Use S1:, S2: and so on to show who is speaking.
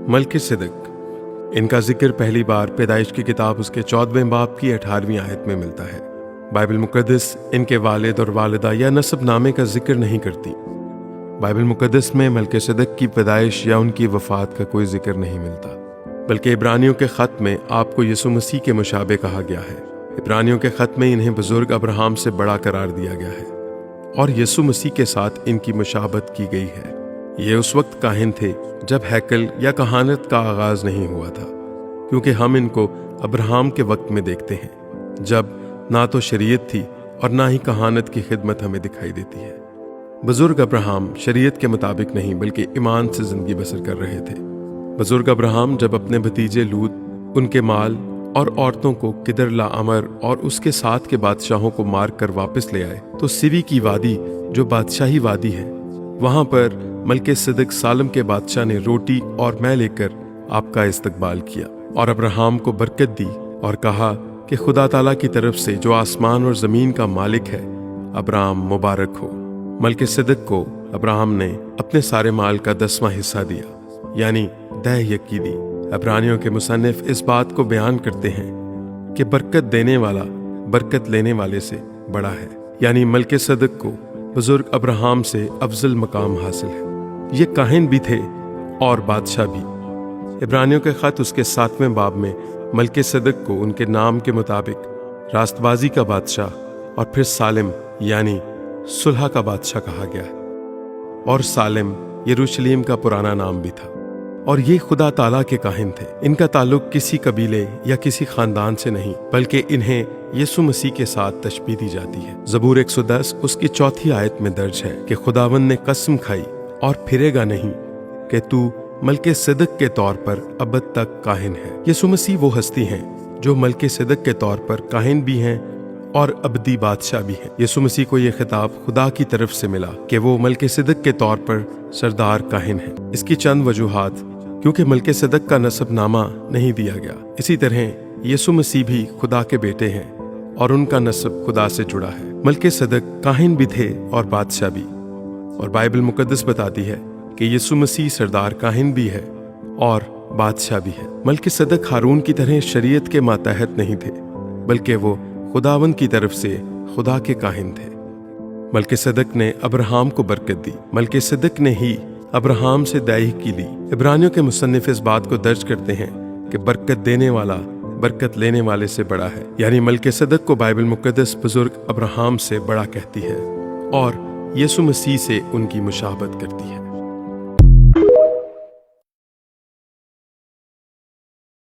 S1: मलकीसेदक, इनका जिक्र पहली बार पैदाइश की किताब उसके 14वें बाब की 18वीं आयत में मिलता है। बाइबल मुकद्दस इनके वालिद और वालिदा या नसब नामे का जिक्र नहीं करती। बाइबल मुकद्दस में मलकीसेदक की पैदाइश या उनकी वफात का कोई जिक्र नहीं मिलता, बल्कि इब्रानियों के ख़त में आपको यीशु मसीह के मुशाबे कहा गया है। इब्रानियों के ख़त में इन्हें बुजुर्ग अब्राहम से बड़ा करार दिया गया है और यीशु मसीह के साथ इनकी मुशाबत की गई है। ये उस वक्त काहिन थे जब हैकल या कहानत का आगाज नहीं हुआ था, क्योंकि हम इनको अब्राहम के वक्त में देखते हैं जब ना तो शरीयत थी और ना ही कहानत की खिदमत हमें दिखाई देती है। बुजुर्ग अब्राहम शरीयत के मुताबिक नहीं बल्कि ईमान से जिंदगी बसर कर रहे थे। बुजुर्ग अब्राहम जब अपने भतीजे लूत, उनके माल और औरतों को किदरला अमर और उसके साथ के बादशाहों को मार कर वापस ले आए, तो सिवी की वादी जो बादशाही वादी है, वहां पर मलकीसेदक सालम के बादशाह ने रोटी और मैं लेकर आपका इस्तकबाल किया और अब्राहम को बरकत दी और कहा कि खुदा ताला की तरफ से जो आसमान और जमीन का मालिक है, अब्राहम मुबारक हो। मलकीसेदक को अब्राहम ने अपने सारे माल का 10वां हिस्सा दिया, यानी दह यकी दी। इब्रानियों के मुसन्निफ इस बात को बयान करते हैं कि बरकत देने वाला बरकत लेने वाले से बड़ा है, यानी मलकीसेदक को बुजुर्ग अब्राहम से अफजल मकाम हासिल है। ये काहिन भी थे और बादशाह भी। इब्रानियों के ख़त उसके 7वें बाब में मलकीसेदक को उनके नाम के मुताबिक रास्तबाजी का बादशाह और फिर सालिम यानी सुलह का बादशाह कहा गया है। और सालिम यरूशलेम का पुराना नाम भी था। और ये खुदा ताला के काहिन थे। इनका ताल्लुक किसी कबीले या किसी खानदान से नहीं, बल्कि इन्हें यीशु मसीह के साथ तशबीह दी जाती है। ज़बूर 110 उसकी 4थी आयत में दर्ज है कि खुदावंद ने कसम खाई और फिरेगा नहीं कि तू मलकीसेदक के तौर पर अबद तक काहिन है। यीशु मसीह वो हस्ती हैं जो मलकीसेदक के तौर पर काहिन भी हैं और अबदी बादशाह भी हैं। यीशु मसीह को यह खिताब खुदा की तरफ से मिला कि वो मलकीसेदक के तौर पर सरदार काहिन है। इसकी चंद वजूहात, क्योंकि मलकीसेदक का नसब नामा नहीं दिया गया। इसी तरह यीशु मसीह भी खुदा के बेटे हैं और उनका नसब खुदा से जुड़ा है। मलकीसेदक काहिन भी थे और बादशाह भी। और बाइबल मुकद्दस बताती है कि यीशु मसीह सरदार काहिन भी है और बादशाह भी है। मलकीसेदक हारून की तरह शरीयत के मातहत नहीं थे, बल्कि वो खुदावंद की तरफ से खुदा के काहिन थे। मलकीसेदक ने अब्राहम को बरकत दी। मलकीसेदक ने ही अब्राहम से दायकी ली। इब्रानियों के मुसन्निफ इस बात को दर्ज करते हैं कि बरकत देने वाला बरकत लेने वाले से बड़ा है, यानी मलकीसेदक को बाइबल मुकद्दस बुजुर्ग अब्राहम से बड़ा कहती है और यीशु मसीह से उनकी मुशाबत करती है।